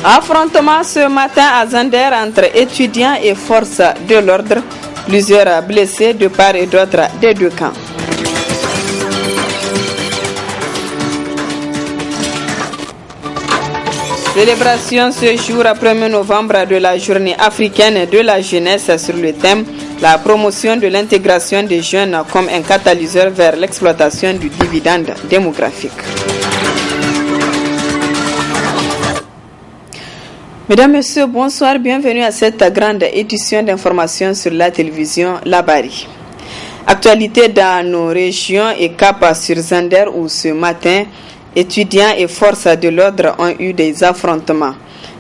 Affrontement ce matin à Zander entre étudiants et forces de l'ordre. Plusieurs blessés de part et d'autre des deux camps. Célébration ce jour 1er novembre de la journée africaine de la jeunesse sur le thème la promotion de l'intégration des jeunes comme un catalyseur vers l'exploitation du dividende démographique. Mesdames, Messieurs, bonsoir, bienvenue à cette grande édition d'information sur la télévision Labari. Actualité dans nos régions et cap sur Zander où ce matin, étudiants et forces de l'ordre ont eu des affrontements.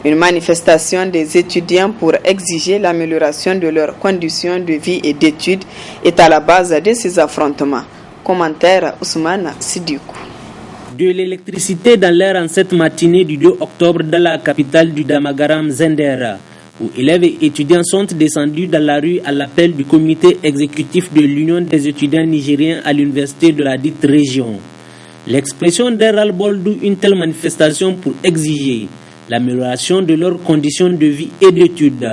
Une manifestation des étudiants pour exiger l'amélioration de leurs conditions de vie et d'études est à la base de ces affrontements. Commentaire Ousmane Sidikou. De l'électricité dans l'air en cette matinée du 2 octobre dans la capitale du Damagaram, Zender, où élèves et étudiants sont descendus dans la rue à l'appel du comité exécutif de l'Union des étudiants nigériens à l'université de la dite région. L'expression d'un ras-le-bol d'où une telle manifestation pour exiger l'amélioration de leurs conditions de vie et d'études.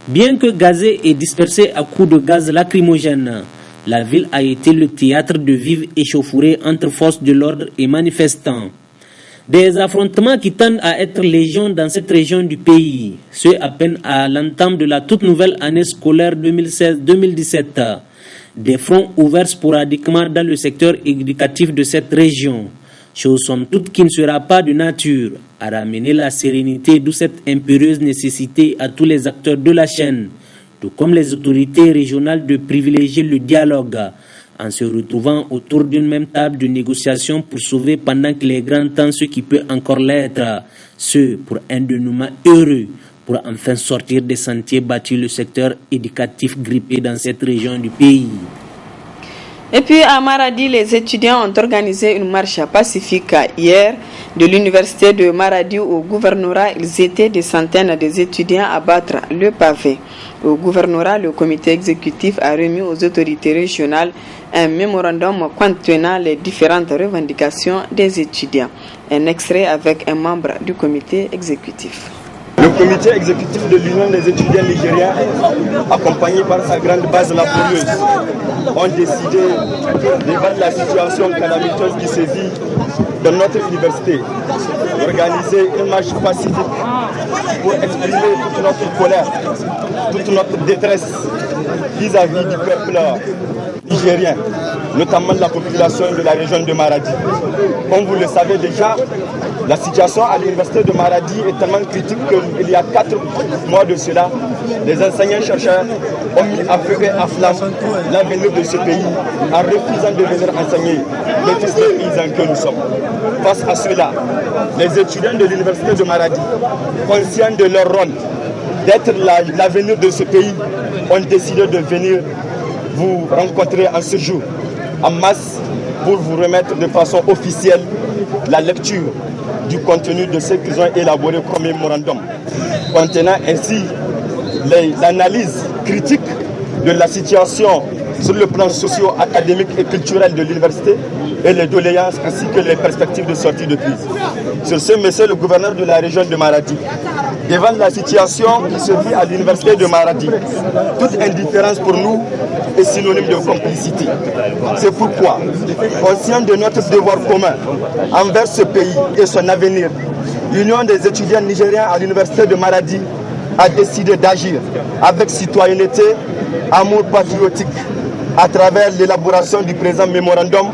Bien que gazée et dispersée à coups de gaz lacrymogène, la ville a été le théâtre de vives échauffourées entre forces de l'ordre et manifestants. Des affrontements qui tendent à être légion dans cette région du pays, ce à peine à l'entame de la toute nouvelle année scolaire 2016-2017. Des fronts ouverts sporadiquement dans le secteur éducatif de cette région. Chose somme toute qui ne sera pas de nature à ramener la sérénité, d'où cette impérieuse nécessité à tous les acteurs de la chaîne, tout comme les autorités régionales de privilégier le dialogue en se retrouvant autour d'une même table de négociation pour sauver pendant qu'il est grand temps ce qui peut encore l'être, ce pour un dénouement heureux, pour enfin sortir des sentiers battus le secteur éducatif grippé dans cette région du pays. Et puis à Maradi, les étudiants ont organisé une marche pacifique hier de l'université de Maradi au gouvernorat. Ils étaient des centaines d'étudiants à battre le pavé. Au gouvernorat, le comité exécutif a remis aux autorités régionales un mémorandum contenant les différentes revendications des étudiants. Un extrait avec un membre du comité exécutif. Le comité exécutif de l'Union des étudiants nigériens, accompagné par sa grande base laborieuse, ont décidé d'évaluer la situation calamiteuse qui se vit dans notre université, d'organiser une marche pacifique pour exprimer toute notre colère, toute notre détresse vis-à-vis du peuple nigérien, notamment de la population de la région de Maradi. Comme vous le savez déjà, la situation à l'université de Maradi est tellement critique qu'il y a 4 mois de cela, les enseignants-chercheurs ont mis à feu et à flamme l'avenir de ce pays en refusant de venir enseigner les fils des paysans que nous sommes. Face à cela, les étudiants de l'université de Maradi, conscients de leur rôle d'être l'avenir de ce pays, ont décidé de venir vous rencontrer en ce jour, en masse, pour vous remettre de façon officielle la lecture du contenu de ce qu'ils ont élaboré comme mémorandum, contenant ainsi l'analyse critique de la situation sur le plan socio-académique et culturel de l'université et les doléances ainsi que les perspectives de sortie de crise. Sur ce, monsieur le gouverneur de la région de Maradi, devant la situation qui se vit à l'université de Maradi, toute indifférence pour nous est synonyme de complicité. C'est pourquoi, conscient de notre devoir commun envers ce pays et son avenir, l'Union des étudiants nigériens à l'université de Maradi a décidé d'agir avec citoyenneté, amour patriotique, à travers l'élaboration du présent mémorandum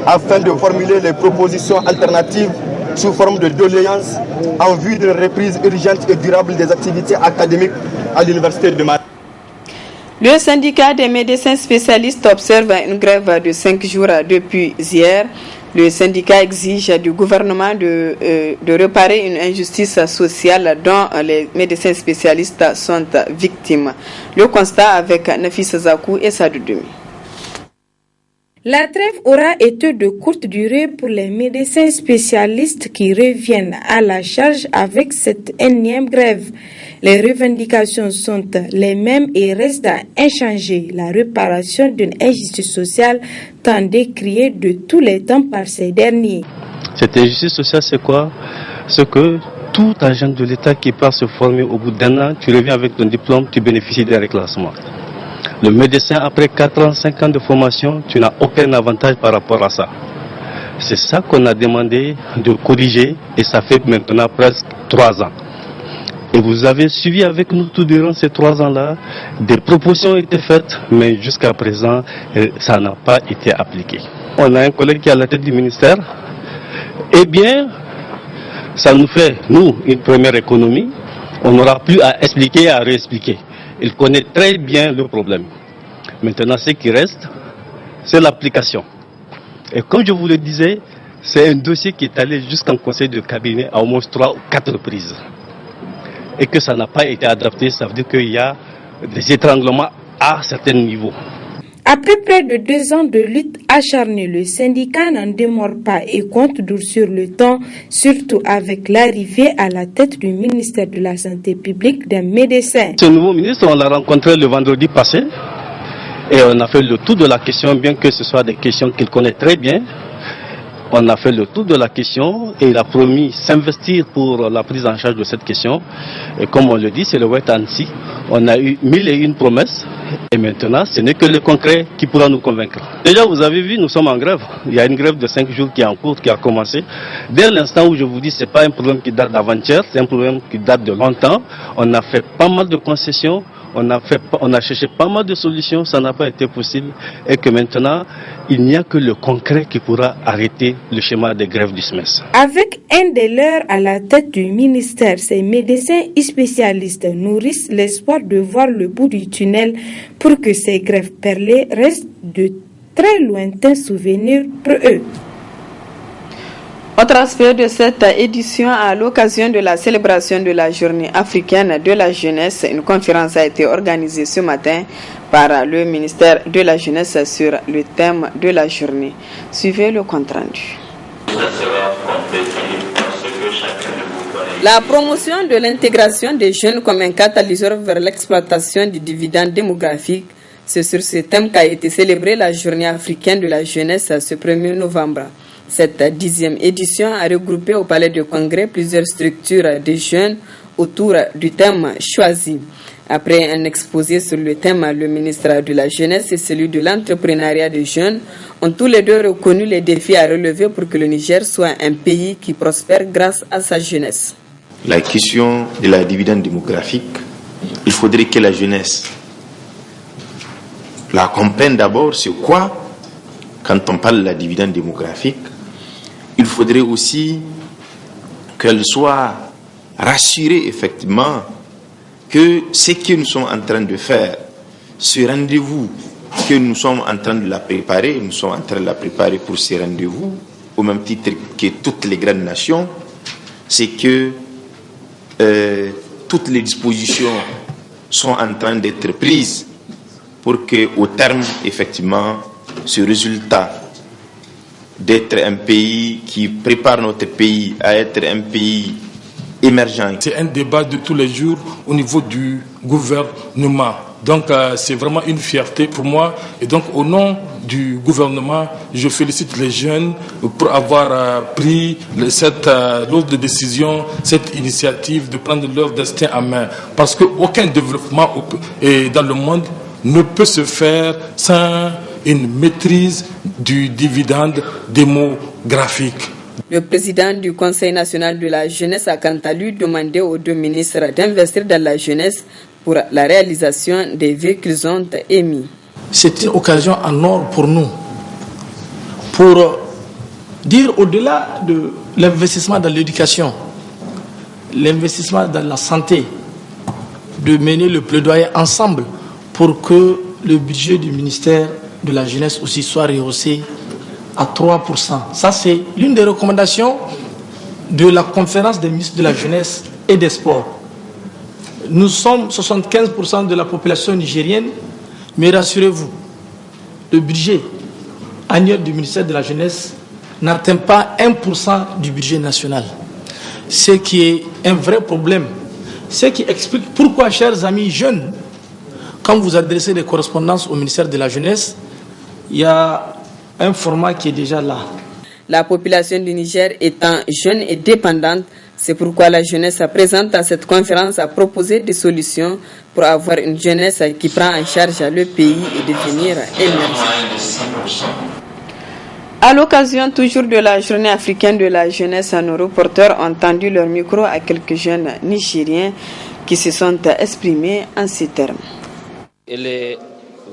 afin de formuler les propositions alternatives sous forme de doléances en vue d'une reprise urgente et durable des activités académiques à l'université de Maradi. Le syndicat des médecins spécialistes observe une grève de 5 jours depuis hier. Le syndicat exige du gouvernement de réparer une injustice sociale dont les médecins spécialistes sont victimes. Le constat avec Nafis Zakou et Sadou Dumi. La trêve aura été de courte durée pour les médecins spécialistes qui reviennent à la charge avec cette énième grève. Les revendications sont les mêmes et restent inchangées. La réparation d'une injustice sociale tant décriée de tous les temps par ces derniers. Cette injustice sociale, c'est quoi? C'est que tout agent de l'État qui part se former au bout d'un an, tu reviens avec ton diplôme, tu bénéficies d'un reclassement. Le médecin, après 4 ans, 5 ans de formation, tu n'as aucun avantage par rapport à ça. C'est ça qu'on a demandé de corriger et ça fait maintenant presque 3 ans. Et vous avez suivi avec nous tout durant ces 3 ans-là, des propositions ont été faites, mais jusqu'à présent, ça n'a pas été appliqué. On a un collègue qui est à la tête du ministère. Eh bien, ça nous fait, nous, une première économie. On n'aura plus à expliquer et à réexpliquer. Il connaît très bien le problème. Maintenant, ce qui reste, c'est l'application. Et comme je vous le disais, c'est un dossier qui est allé jusqu'en conseil de cabinet à au moins 3 ou 4 reprises. Et que ça n'a pas été adapté, ça veut dire qu'il y a des étranglements à certains niveaux. Après près de 2 ans de lutte acharnée, le syndicat n'en démord pas et compte durcir le temps, surtout avec l'arrivée à la tête du ministère de la Santé publique d'un médecin. Ce nouveau ministre, on l'a rencontré le vendredi passé et on a fait le tour de la question, bien que ce soit des questions qu'il connaît très bien. On a fait le tour de la question et il a promis s'investir pour la prise en charge de cette question. Et comme on le dit, c'est le wait and see. On a eu 1001 promesses et maintenant, ce n'est que le concret qui pourra nous convaincre. Déjà, vous avez vu, nous sommes en grève. Il y a une grève de 5 jours qui est en cours, qui a commencé. Dès l'instant où je vous dis, ce n'est pas un problème qui date d'avant-hier, c'est un problème qui date de longtemps. On a fait pas mal de concessions. On a cherché pas mal de solutions, ça n'a pas été possible et que maintenant, il n'y a que le concret qui pourra arrêter le schéma des grèves du SMES. Avec un des leurs à la tête du ministère, ces médecins et spécialistes nourrissent l'espoir de voir le bout du tunnel pour que ces grèves perlées restent de très lointains souvenirs pour eux. Autre aspect de cette édition, à l'occasion de la célébration de la journée africaine de la jeunesse, une conférence a été organisée ce matin par le ministère de la Jeunesse sur le thème de la journée. Suivez le compte rendu. La promotion de l'intégration des jeunes comme un catalyseur vers l'exploitation du dividende démographique, c'est sur ce thème qu'a été célébrée la journée africaine de la jeunesse ce 1er novembre. Cette 10e édition a regroupé au Palais de Congrès plusieurs structures de jeunes autour du thème choisi. Après un exposé sur le thème, le ministre de la Jeunesse et celui de l'entrepreneuriat des jeunes ont tous les deux reconnu les défis à relever pour que le Niger soit un pays qui prospère grâce à sa jeunesse. La question de la dividende démographique, il faudrait que la jeunesse la comprenne d'abord, c'est quoi quand on parle de la dividende démographique. Il faudrait aussi qu'elle soit rassurée effectivement que ce que nous sommes en train de faire, ce rendez-vous que nous sommes en train de la préparer, nous sommes en train de la préparer pour ce rendez-vous, au même titre que toutes les grandes nations, c'est que toutes les dispositions sont en train d'être prises pour qu'au terme, effectivement, ce résultat d'être un pays qui prépare notre pays à être un pays émergent. C'est un débat de tous les jours au niveau du gouvernement. Donc c'est vraiment une fierté pour moi. Et donc au nom du gouvernement, je félicite les jeunes pour avoir pris cette lourde décision, cette initiative de prendre leur destin en main. Parce qu'aucun développement dans le monde ne peut se faire sans une maîtrise du dividende démographique. Le président du Conseil national de la jeunesse a quant à lui demandé aux deux ministres d'investir dans la jeunesse pour la réalisation des vœux qu'ils ont émis. C'est une occasion en or pour nous, pour dire au-delà de l'investissement dans l'éducation, l'investissement dans la santé, de mener le plaidoyer ensemble pour que le budget du ministère de la jeunesse aussi soit rehaussé à 3%. Ça, c'est l'une des recommandations de la conférence des ministres de la jeunesse et des sports. Nous sommes 75% de la population nigérienne, mais rassurez-vous, le budget annuel du ministère de la jeunesse n'atteint pas 1% du budget national. Ce qui est un vrai problème. Ce qui explique pourquoi, chers amis jeunes, quand vous adressez des correspondances au ministère de la jeunesse, il y a un format qui est déjà là. La population du Niger étant jeune et dépendante, c'est pourquoi la jeunesse présente à cette conférence a proposé des solutions pour avoir une jeunesse qui prend en charge le pays et devenir émergente. À l'occasion toujours de la journée africaine de la jeunesse, nos reporters ont tendu leur micro à quelques jeunes Nigériens qui se sont exprimés en ces termes. Il est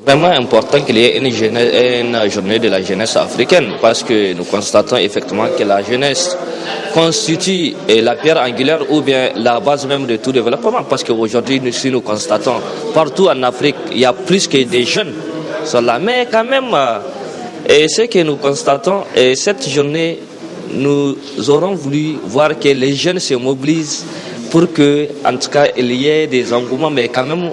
vraiment important qu'il y ait une journée de la jeunesse africaine parce que nous constatons effectivement que la jeunesse constitue la pierre angulaire ou bien la base même de tout développement, parce qu'aujourd'hui nous constatons partout en Afrique il y a plus que des jeunes sont là, mais quand même et ce que nous constatons, et cette journée nous aurons voulu voir que les jeunes se mobilisent pour que en tout cas il y ait des engouements, mais quand même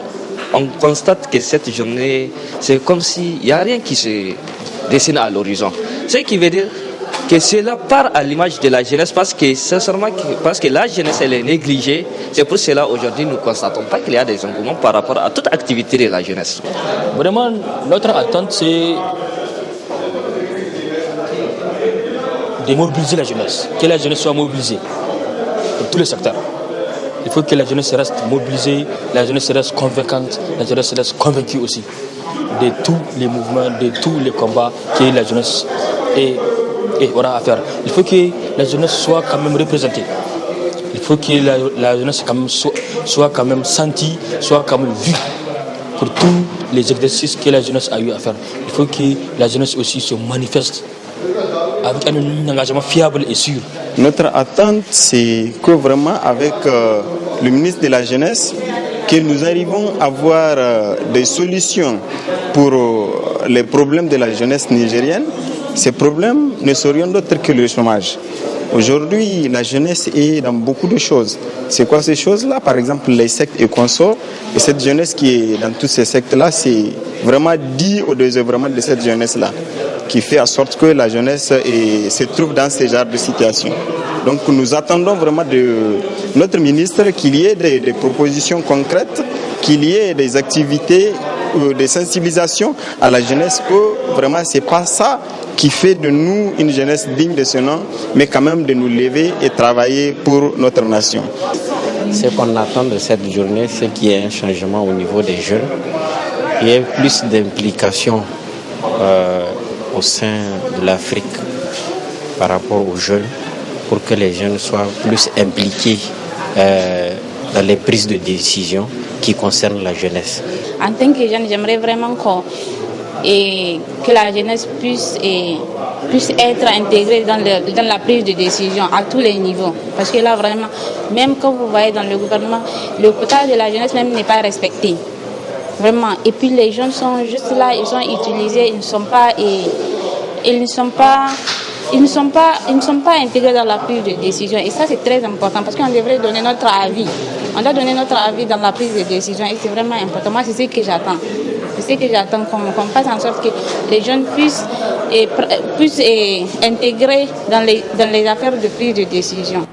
on constate que cette journée c'est comme s'il n'y a rien qui se dessine à l'horizon, ce qui veut dire que cela part à l'image de la jeunesse, parce que sincèrement, parce que la jeunesse elle est négligée. C'est pour cela aujourd'hui nous ne constatons pas qu'il y a des engouements par rapport à toute activité de la jeunesse. Vraiment, notre attente c'est de mobiliser la jeunesse, que la jeunesse soit mobilisée pour tous les secteurs. Il faut que la jeunesse reste mobilisée, la jeunesse reste convaincante, la jeunesse reste convaincue aussi de tous les mouvements, de tous les combats que la jeunesse aura à faire. Il faut que la jeunesse soit quand même représentée. Il faut que la jeunesse quand même soit quand même sentie, soit quand même vue pour tous les exercices que la jeunesse a eu à faire. Il faut que la jeunesse aussi se manifeste avec un engagement fiable et sûr. Notre attente, c'est que vraiment avec le ministre de la Jeunesse, que nous arrivons à avoir des solutions pour les problèmes de la jeunesse nigérienne. Ces problèmes ne sont rien d'autre que le chômage. Aujourd'hui, la jeunesse est dans beaucoup de choses. C'est quoi ces choses-là? Par exemple, les sectes et consorts. Et cette jeunesse qui est dans tous ces sectes-là, c'est vraiment dit au désœuvrement de cette jeunesse-là, qui fait en sorte que la jeunesse se trouve dans ce genre de situation. Donc nous attendons vraiment de notre ministre qu'il y ait des propositions concrètes, qu'il y ait des activités de sensibilisation à la jeunesse, que vraiment c'est pas ça qui fait de nous une jeunesse digne de ce nom, mais quand même de nous lever et travailler pour notre nation. Ce qu'on attend de cette journée, c'est qu'il y ait un changement au niveau des jeunes, il y ait plus d'implication au sein de l'Afrique par rapport aux jeunes, pour que les jeunes soient plus impliqués dans les prises de décision qui concernent la jeunesse. En tant que jeune, j'aimerais vraiment que la jeunesse puisse être intégrée dans la prise de décision à tous les niveaux. Parce que là, vraiment, même quand vous voyez dans le gouvernement, le quota de la jeunesse même n'est pas respecté. Vraiment. Et puis les jeunes sont juste là, ils sont utilisés, ils ne sont pas intégrés dans la prise de décision. Et ça, c'est très important parce qu'on devrait donner notre avis. On doit donner notre avis dans la prise de décision et c'est vraiment important. Moi, c'est ce que j'attends. C'est ce que j'attends qu'on fasse en sorte que les jeunes puissent intégrer dans les affaires de prise de décision.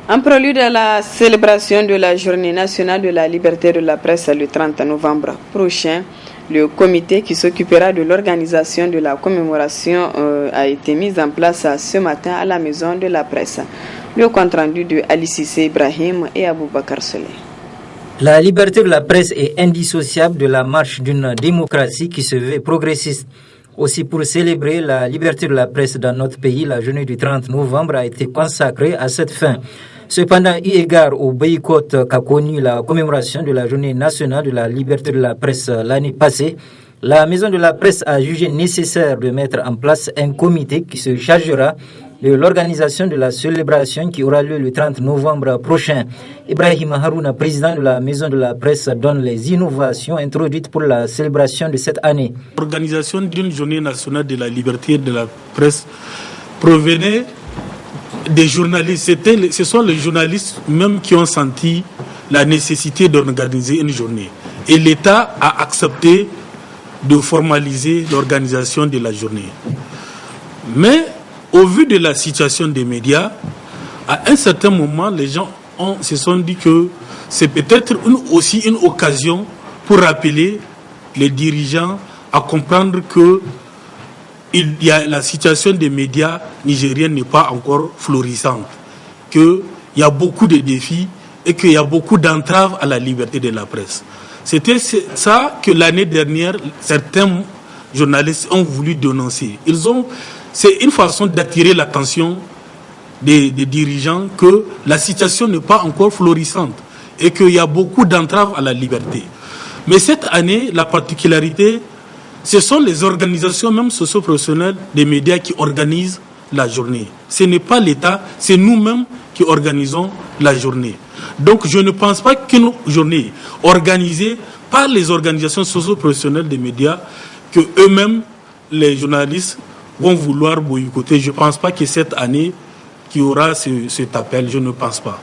En prélude à la célébration de la Journée nationale de la liberté de la presse le 30 novembre prochain, le comité qui s'occupera de l'organisation de la commémoration a été mis en place ce matin à la Maison de la Presse. Le compte-rendu de Ali Cissé Ibrahim et Aboubakar Solé. La liberté de la presse est indissociable de la marche d'une démocratie qui se veut progressiste. Aussi, pour célébrer la liberté de la presse dans notre pays, la journée du 30 novembre a été consacrée à cette fin. Cependant, eu égard au boycott qu'a connu la commémoration de la journée nationale de la liberté de la presse l'année passée, la Maison de la Presse a jugé nécessaire de mettre en place un comité qui se chargera de l'organisation de la célébration qui aura lieu le 30 novembre prochain. Ibrahim Harouna, président de la Maison de la Presse, donne les innovations introduites pour la célébration de cette année. L'organisation d'une journée nationale de la liberté de la presse provenait des journalistes. Ce sont les journalistes même qui ont senti la nécessité d'organiser une journée. Et l'État a accepté de formaliser l'organisation de la journée. Mais au vu de la situation des médias, à un certain moment, les gens se sont dit que c'est peut-être aussi une occasion pour rappeler les dirigeants à comprendre la situation des médias nigériens n'est pas encore florissante, qu'il y a beaucoup de défis et qu'il y a beaucoup d'entraves à la liberté de la presse. C'était ça que l'année dernière, certains journalistes ont voulu dénoncer. C'est une façon d'attirer l'attention des dirigeants que la situation n'est pas encore florissante et qu'il y a beaucoup d'entraves à la liberté. Mais cette année, la particularité, ce sont les organisations même socio-professionnelles des médias qui organisent la journée. Ce n'est pas l'État, c'est nous-mêmes qui organisons la journée. Donc je ne pense pas qu'une journée organisée par les organisations socio-professionnelles des médias, que eux-mêmes, les journalistes, vont vouloir boycotter. Je ne pense pas que cette année, qu'il y aura cet appel, je ne pense pas.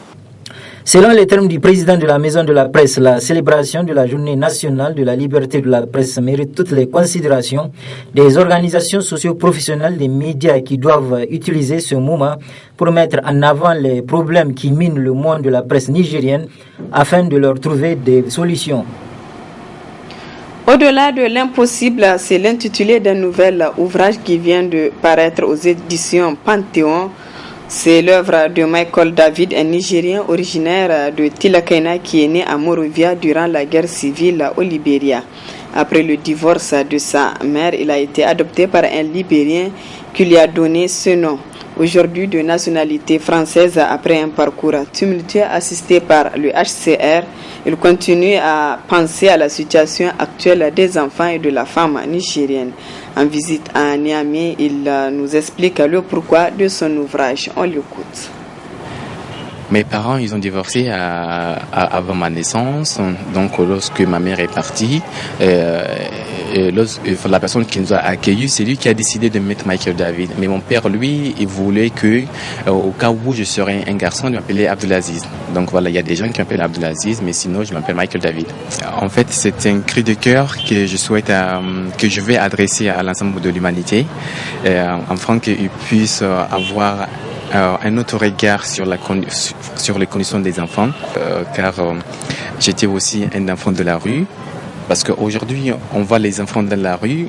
Selon les termes du président de la Maison de la Presse, la célébration de la Journée nationale de la liberté de la presse mérite toutes les considérations des organisations socio-professionnelles des médias qui doivent utiliser ce moment pour mettre en avant les problèmes qui minent le monde de la presse nigérienne afin de leur trouver des solutions. Au-delà de l'impossible, c'est l'intitulé d'un nouvel ouvrage qui vient de paraître aux éditions Panthéon. C'est l'œuvre de Michael David, un Nigérien originaire de Tilakaina qui est né à Monrovia durant la guerre civile au Libéria. Après le divorce de sa mère, il a été adopté par un Libérien qui lui a donné ce nom. Aujourd'hui de nationalité française, après un parcours tumultueux assisté par le HCR, il continue à penser à la situation actuelle des enfants et de la femme nigérienne. En visite à Niamey, il nous explique le pourquoi de son ouvrage. On l'écoute. Mes parents, ils ont divorcé avant ma naissance. Donc, lorsque ma mère est partie, la personne qui nous a accueillis, c'est lui qui a décidé de mettre Michael David. Mais mon père, lui, il voulait que, au cas où je serais un garçon, il m'appelait Abdelaziz. Donc voilà, il y a des gens qui m'appellent Abdelaziz, mais sinon, je m'appelle Michael David. En fait, c'est un cri de cœur que je souhaite, que je vais adresser à l'ensemble de l'humanité, afin qu'ils puissent avoir un autre regard sur les conditions des enfants, car j'étais aussi un enfant de la rue, parce qu'aujourd'hui on voit les enfants dans la rue,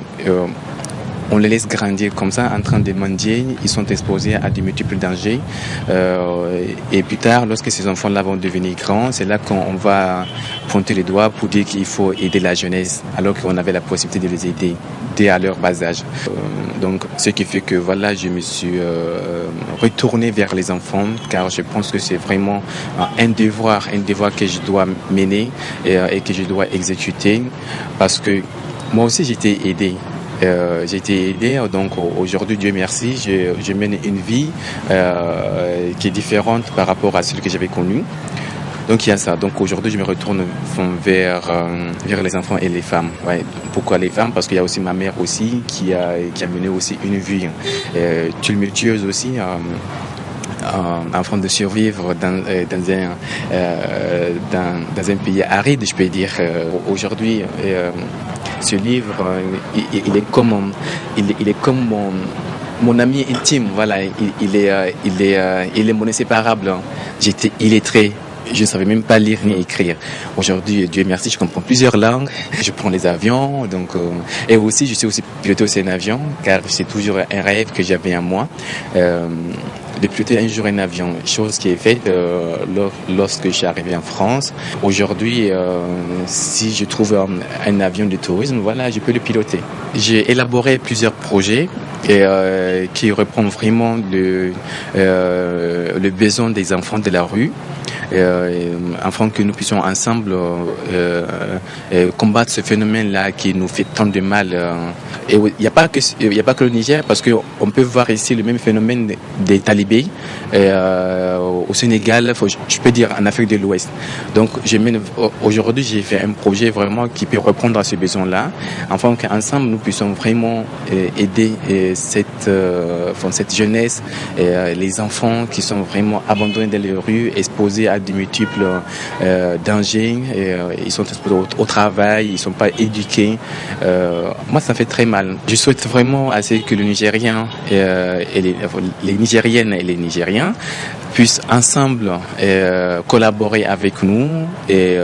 on les laisse grandir comme ça, en train de mendier, ils sont exposés à de multiples dangers, et plus tard, lorsque ces enfants-là vont devenir grands, c'est là qu'on va pointer les doigts pour dire qu'il faut aider la jeunesse, alors qu'on avait la possibilité de les aider dès à leur bas âge. Donc, ce qui fait que voilà, je me suis retourné vers les enfants, car je pense que c'est vraiment un devoir que je dois mener et que je dois exécuter, parce que moi aussi j'ai été aidé. Donc aujourd'hui, Dieu merci, je mène une vie qui est différente par rapport à celle que j'avais connue. Donc il y a ça. Donc aujourd'hui, je me retourne vers les enfants et les femmes. Ouais. Pourquoi les femmes? Parce qu'il y a aussi ma mère aussi qui a mené aussi une vie tumultueuse aussi. Afin de survivre dans un pays aride, je peux dire. Aujourd'hui, ce livre, il est comme mon ami intime. Voilà, il est mon inséparable. J'étais illettré. Je ne savais même pas lire ni écrire. Aujourd'hui, Dieu merci, je comprends plusieurs langues. Je prends les avions, donc et aussi je sais aussi piloter aussi un avion, car c'est toujours un rêve que j'avais en moi. De piloter un jour un avion, chose qui est faite lorsque je suis arrivé en France. Aujourd'hui, si je trouve un avion de tourisme, voilà, je peux le piloter. J'ai élaboré plusieurs projets qui répondent vraiment le besoin des enfants de la rue. Afin que nous puissions ensemble combattre ce phénomène-là qui nous fait tant de mal. Et il n'y a pas que le Niger, parce qu'on peut voir ici le même phénomène des talibés au Sénégal, je peux dire en Afrique de l'Ouest. Donc aujourd'hui, j'ai fait un projet vraiment qui peut répondre à ce besoin-là, afin qu'ensemble nous puissions vraiment aider cette jeunesse, les enfants qui sont vraiment abandonnés dans les rues, exposés à de multiples dangers. Ils sont exposés au travail, ils ne sont pas éduqués. Moi, ça fait très mal. Je souhaite vraiment que le Nigérien et les Nigériennes et les Nigériens puissent ensemble collaborer avec nous et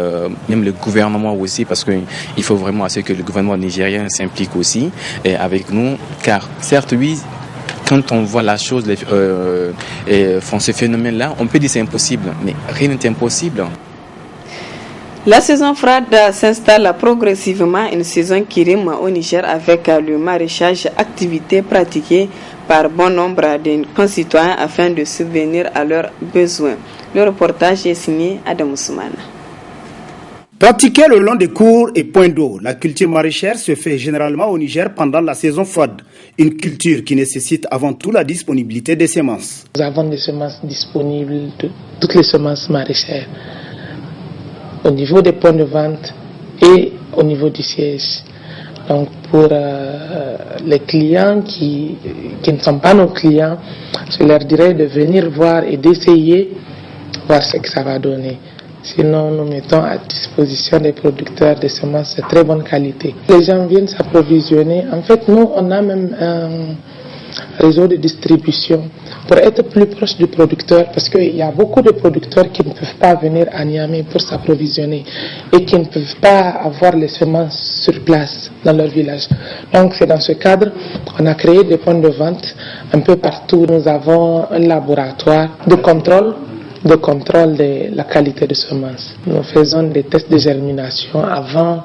même le gouvernement aussi, parce qu'il faut vraiment que le gouvernement nigérien s'implique aussi avec nous, car certes, oui, quand on voit la chose et font ce phénomène-là, on peut dire c'est impossible, mais rien n'est impossible. La saison froide s'installe progressivement, une saison qui rime au Niger avec le maraîchage, activité pratiquée par bon nombre de concitoyens afin de subvenir à leurs besoins. Le reportage est signé Adam Ousmane. Pratiquée le long des cours et points d'eau, la culture maraîchère se fait généralement au Niger pendant la saison froide. Une culture qui nécessite avant tout la disponibilité des semences. Nous avons des semences disponibles, toutes les semences maraîchères, au niveau des points de vente et au niveau du siège. Donc pour les clients qui ne sont pas nos clients, je leur dirais de venir voir et d'essayer, voir ce que ça va donner. Sinon, nous mettons à disposition des producteurs de semences de très bonne qualité. Les gens viennent s'approvisionner. En fait, nous, on a même un réseau de distribution pour être plus proche du producteur, parce qu'il y a beaucoup de producteurs qui ne peuvent pas venir à Niamey pour s'approvisionner et qui ne peuvent pas avoir les semences sur place dans leur village. Donc, c'est dans ce cadre qu'on a créé des points de vente un peu partout. Nous avons un laboratoire de contrôle de la qualité de semences. Nous faisons des tests de germination avant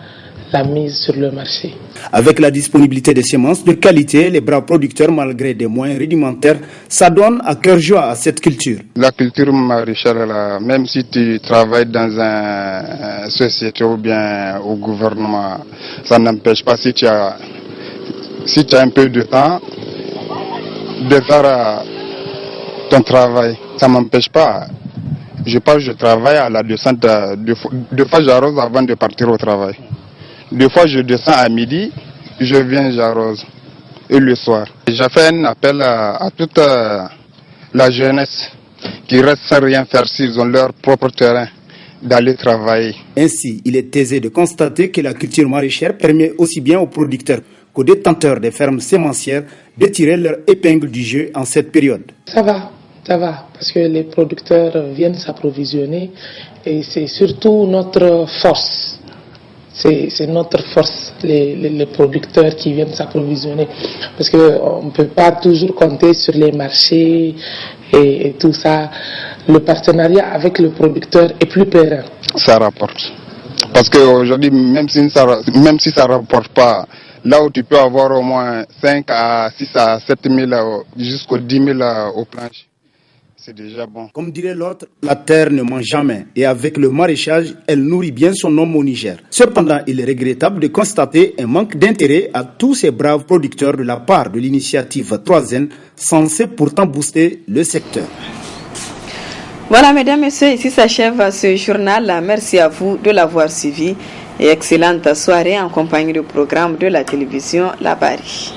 la mise sur le marché. Avec la disponibilité des semences de qualité, les braves producteurs, malgré des moyens rudimentaires, s'adonnent à cœur joie à cette culture. La culture maraîchère, même si tu travailles dans une société ou bien au gouvernement, ça n'empêche pas, si tu as un peu de temps, de faire ton travail. Ça ne m'empêche pas. Je travaille à la descente. Deux fois, j'arrose avant de partir au travail. Deux fois, je descends à midi, je viens, j'arrose. Et le soir. J'ai fait un appel à toute la jeunesse qui reste sans rien faire s'ils ont leur propre terrain, d'aller travailler. Ainsi, il est aisé de constater que la culture maraîchère permet aussi bien aux producteurs qu'aux détenteurs des fermes sémencières de tirer leur épingle du jeu en cette période. Ça va, parce que les producteurs viennent s'approvisionner et c'est surtout notre force. C'est notre force, les producteurs qui viennent s'approvisionner. Parce qu'on ne peut pas toujours compter sur les marchés et tout ça. Le partenariat avec le producteur est plus périn. Ça rapporte. Parce qu'aujourd'hui, même si ça ne rapporte pas, là où tu peux avoir au moins 5 à 6 à 7 000 jusqu'aux 10 000 aux planches, c'est déjà bon. Comme dirait l'autre, la terre ne ment jamais. Et avec le maraîchage, elle nourrit bien son homme au Niger. Cependant, il est regrettable de constater un manque d'intérêt à tous ces braves producteurs de la part de l'initiative 3N, censée pourtant booster le secteur. Voilà, mesdames, messieurs, ici s'achève ce journal. Merci à vous de l'avoir suivi et excellente soirée en compagnie du programme de la télévision La Bari.